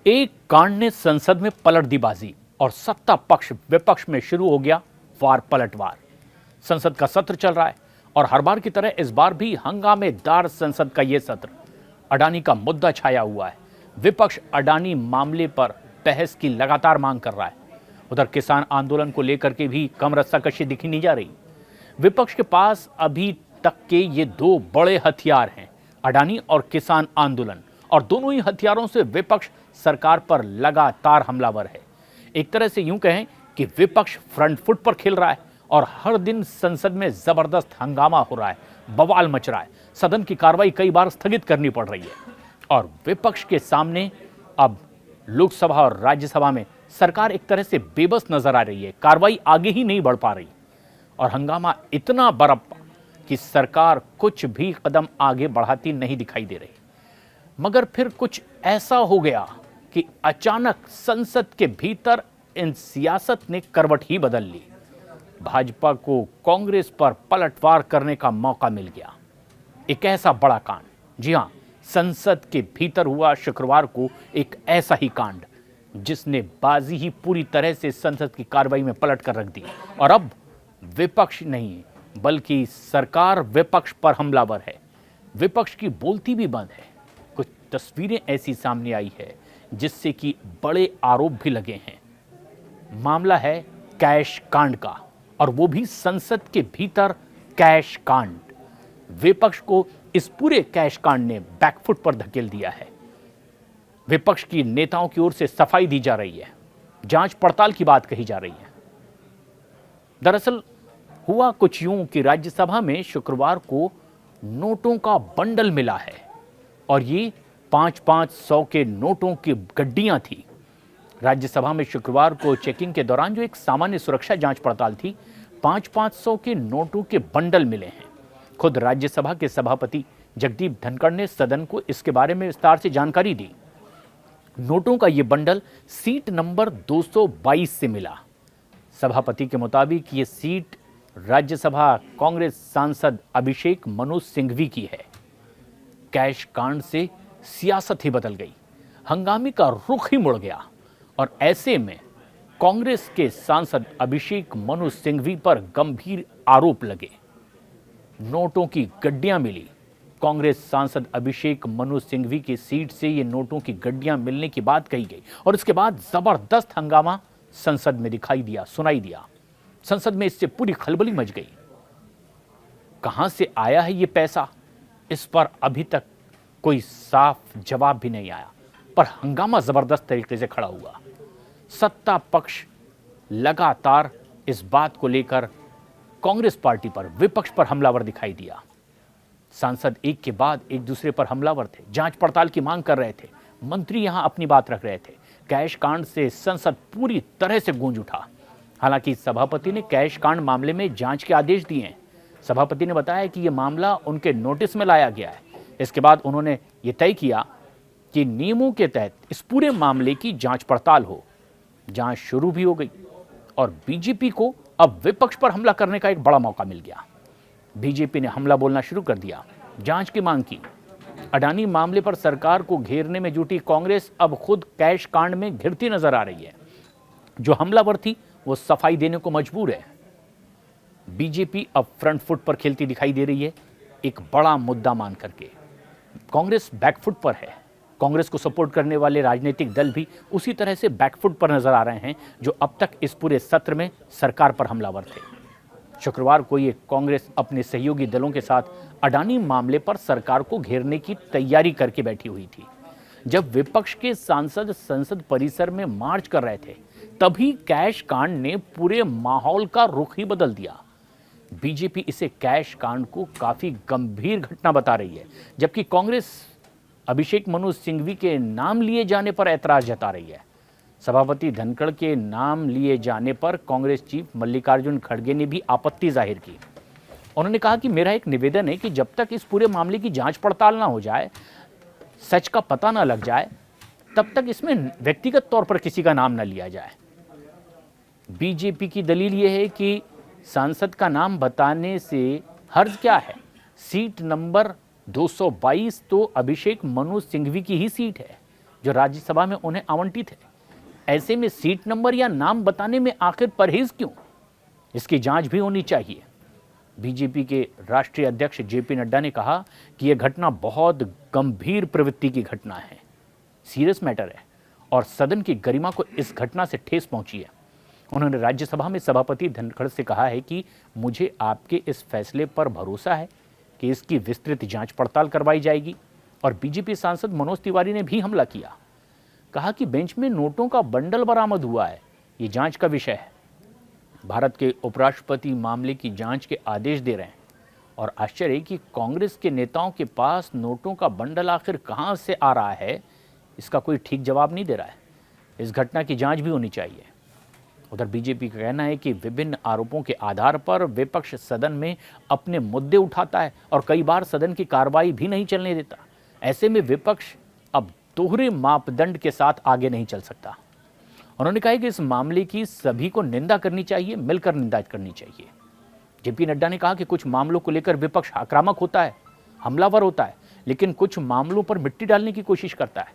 एक कांड ने संसद में पलट दी बाजी और सत्ता पक्ष विपक्ष में शुरू हो गया वार पलटवार। संसद का सत्र चल रहा है और हर बार की तरह इस बार भी हंगामेदार संसद का यह सत्र। अडानी का मुद्दा छाया हुआ है। विपक्ष अडानी मामले पर बहस की लगातार मांग कर रहा है। उधर किसान आंदोलन को लेकर के भी कम रस्साकशी दिखी नहीं जा रही। विपक्ष के पास अभी तक के ये दो बड़े हथियार हैं, अडानी और किसान आंदोलन, और दोनों ही हथियारों से विपक्ष सरकार पर लगातार हमलावर है। एक तरह से यूं कहें कि विपक्ष फ्रंट फुट पर खेल रहा है और हर दिन संसद में जबरदस्त हंगामा हो रहा है, बवाल मच रहा है। सदन की कार्रवाई कई बार स्थगित करनी पड़ रही है और विपक्ष के सामने अब लोकसभा और राज्यसभा में सरकार एक तरह से बेबस नजर आ रही है। कार्रवाई आगे ही नहीं बढ़ पा रही और हंगामा इतना बरपा कि सरकार कुछ भी कदम आगे बढ़ाती नहीं दिखाई दे रही। मगर फिर कुछ ऐसा हो गया कि अचानक संसद के भीतर इन सियासत ने करवट ही बदल ली। भाजपा को कांग्रेस पर पलटवार करने का मौका मिल गया। एक ऐसा बड़ा कांड, जी हां, संसद के भीतर हुआ शुक्रवार को एक ऐसा ही कांड जिसने बाजी ही पूरी तरह से संसद की कार्रवाई में पलट कर रख दी। और अब विपक्ष नहीं बल्कि सरकार विपक्ष पर हमलावर है। विपक्ष की बोलती भी बंद है। कुछ तस्वीरें ऐसी सामने आई है जिससे कि बड़े आरोप भी लगे हैं। मामला है कैश कांड का, और वो भी संसद के भीतर कैश कांड। विपक्ष को इस पूरे कैश कांड ने बैकफुट पर धकेल दिया है। विपक्ष की नेताओं की ओर से सफाई दी जा रही है, जांच पड़ताल की बात कही जा रही है। दरअसल हुआ कुछ यूं कि राज्यसभा में शुक्रवार को नोटों का बंडल मिला है और ये 5-5 के नोटों की गड्डियां थी। राज्यसभा में शुक्रवार को चेकिंग के दौरान जो एक सामान्य सुरक्षा जांच पड़ताल थी, 5-5 के नोटों के बंडल मिले हैं। खुद राज्यसभा के सभापति जगदीप धनखड़ ने सदन को इसके बारे में विस्तार से जानकारी दी। नोटों का ये बंडल सीट नंबर 222 से मिला। सभापति के मुताबिक ये सीट राज्यसभा कांग्रेस सांसद अभिषेक मनु सिंघवी की है। कैश कांड से सियासत ही बदल गई, हंगामे का रुख ही मुड़ गया और ऐसे में कांग्रेस के सांसद अभिषेक मनु सिंघवी पर गंभीर आरोप लगे। नोटों की गड्डियां मिली। कांग्रेस सांसद अभिषेक मनु सिंघवी की सीट से ये नोटों की गड्डियां मिलने की बात कही गई और इसके बाद जबरदस्त हंगामा संसद में सुनाई दिया। संसद में इससे पूरी खलबली मच गई। कहां से आया है ये पैसा, इस पर अभी तक कोई साफ जवाब भी नहीं आया, पर हंगामा जबरदस्त तरीके से खड़ा हुआ। सत्ता पक्ष लगातार इस बात को लेकर कांग्रेस पार्टी पर, विपक्ष पर हमलावर दिखाई दिया। सांसद एक के बाद एक दूसरे पर हमलावर थे, जांच पड़ताल की मांग कर रहे थे। मंत्री यहां अपनी बात रख रहे थे। कैश कांड से संसद पूरी तरह से गूंज उठा। हालांकि सभापति ने कैश कांड मामले में जांच के आदेश दिए हैं। सभापति ने बताया कि यह मामला उनके नोटिस में लाया गया है। इसके बाद उन्होंने ये तय किया कि नियमों के तहत इस पूरे मामले की जांच पड़ताल हो। जांच शुरू भी हो गई और बीजेपी को अब विपक्ष पर हमला करने का एक बड़ा मौका मिल गया। बीजेपी ने हमला बोलना शुरू कर दिया, जांच की मांग की। अडानी मामले पर सरकार को घेरने में जुटी कांग्रेस अब खुद कैश कांड में घिरती नजर आ रही है। जो हमलावर थी वो सफाई देने को मजबूर है। बीजेपी अब फ्रंट फुट पर खेलती दिखाई दे रही है, एक बड़ा मुद्दा मान करके। कांग्रेस बैकफुट पर है। कांग्रेस को सपोर्ट करने वाले राजनीतिक दल भी उसी तरह से बैकफुट पर नजर आ रहे हैं जो अब तक इस पूरे सत्र में सरकार पर हमलावर थे। शुक्रवार को ये कांग्रेस अपने सहयोगी दलों के साथ अडानी मामले पर सरकार को घेरने की तैयारी करके बैठी हुई थी। जब विपक्ष के सांसद संसद परिसर में मार्च कर रहे थे, तभी कैश कांड ने पूरे माहौल का रुख ही बदल दिया। बीजेपी इसे कैश कांड को काफी गंभीर घटना बता रही है, जबकि कांग्रेस अभिषेक मनु सिंघवी के नाम लिए जाने पर ऐतराज जता रही है। सभापति धनखड़ के नाम लिए जाने पर कांग्रेस चीफ मल्लिकार्जुन खड़गे ने भी आपत्ति जाहिर की। उन्होंने कहा कि मेरा एक निवेदन है कि जब तक इस पूरे मामले की जांच पड़ताल ना हो जाए, सच का पता ना लग जाए, तब तक इसमें व्यक्तिगत तौर पर किसी का नाम ना लिया जाए। बीजेपी की दलील यह है कि सांसद का नाम बताने से हर्ज क्या है। सीट नंबर 222 तो अभिषेक मनु सिंघवी की ही सीट है। जो राज्यसभा में उन्हें आवंटित है। ऐसे में सीट नंबर या नाम बताने में आखिर परहेज क्यों? इसकी जांच भी होनी चाहिए। बीजेपी के राष्ट्रीय अध्यक्ष जेपी नड्डा ने कहा कि यह घटना बहुत गंभीर प्रवृत्ति की घटना है, सीरियस मैटर है और सदन की गरिमा को इस घटना से ठेस पहुंची है। उन्होंने राज्यसभा में सभापति धनखड़ से कहा है कि मुझे आपके इस फैसले पर भरोसा है कि इसकी विस्तृत जांच पड़ताल करवाई जाएगी। और बीजेपी सांसद मनोज तिवारी ने भी हमला किया, कहा कि बेंच में नोटों का बंडल बरामद हुआ है, ये जांच का विषय है। भारत के उपराष्ट्रपति मामले की जांच के आदेश दे रहे हैं और आश्चर्य कि कांग्रेस के नेताओं के पास नोटों का बंडल आखिर कहां से आ रहा है, इसका कोई ठीक जवाब नहीं दे रहा है। इस घटना की जांच भी होनी चाहिए। उधर बीजेपी का कहना है कि विभिन्न आरोपों के आधार पर विपक्ष सदन में अपने मुद्दे उठाता है और कई बार सदन की कार्रवाई भी नहीं चलने देता। ऐसे में विपक्ष अब दोहरे मापदंड के साथ आगे नहीं चल सकता। उन्होंने कहा कि इस मामले की सभी को निंदा करनी चाहिए, मिलकर निंदा करनी चाहिए। जेपी नड्डा ने कहा कि कुछ मामलों को लेकर विपक्ष आक्रामक होता है, हमलावर होता है, लेकिन कुछ मामलों पर मिट्टी डालने की कोशिश करता है।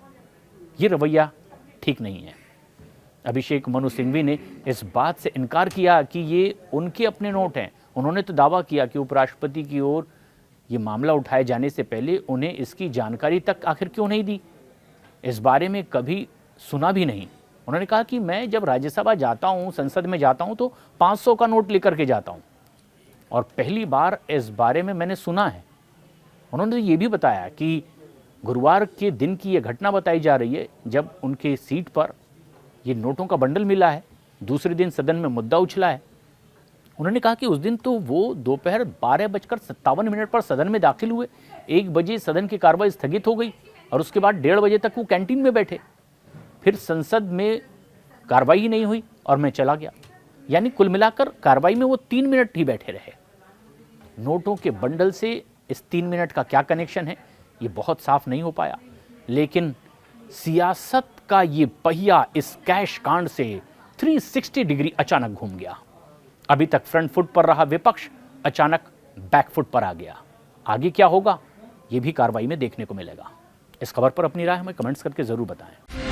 ये रवैया ठीक नहीं है। अभिषेक मनु सिंघवी ने इस बात से इनकार किया कि ये उनके अपने नोट हैं। उन्होंने तो दावा किया कि उपराष्ट्रपति की ओर ये मामला उठाए जाने से पहले उन्हें इसकी जानकारी तक आखिर क्यों नहीं दी, इस बारे में कभी सुना भी नहीं। उन्होंने कहा कि मैं जब राज्यसभा जाता हूं, संसद में जाता हूं, तो 500 का नोट लेकर के जाता हूं और पहली बार इस बारे में मैंने सुना है। उन्होंने ये भी बताया कि गुरुवार के दिन की यह घटना बताई जा रही है जब उनके सीट पर ये नोटों का बंडल मिला है। दूसरे दिन सदन में मुद्दा उछला है। उन्होंने कहा कि उस दिन तो वो दोपहर 12:57 पर सदन में दाखिल हुए, 1 बजे सदन की कार्रवाई स्थगित हो गई और उसके बाद 1:30 बजे तक वो कैंटीन में बैठे। फिर संसद में कार्रवाई नहीं हुई और मैं चला गया। यानी कुल मिलाकर कार्रवाई में वो 3 मिनट ही बैठे रहे। नोटों के बंडल से इस 3 मिनट का क्या कनेक्शन है, ये बहुत साफ नहीं हो पाया। लेकिन सियासत का ये पहिया इस कैश कांड से 360 डिग्री अचानक घूम गया। अभी तक फ्रंट फुट पर रहा विपक्ष अचानक बैक फुट पर आ गया। आगे क्या होगा, ये भी कार्रवाई में देखने को मिलेगा। इस खबर पर अपनी राय हमें कमेंट्स करके जरूर बताएं।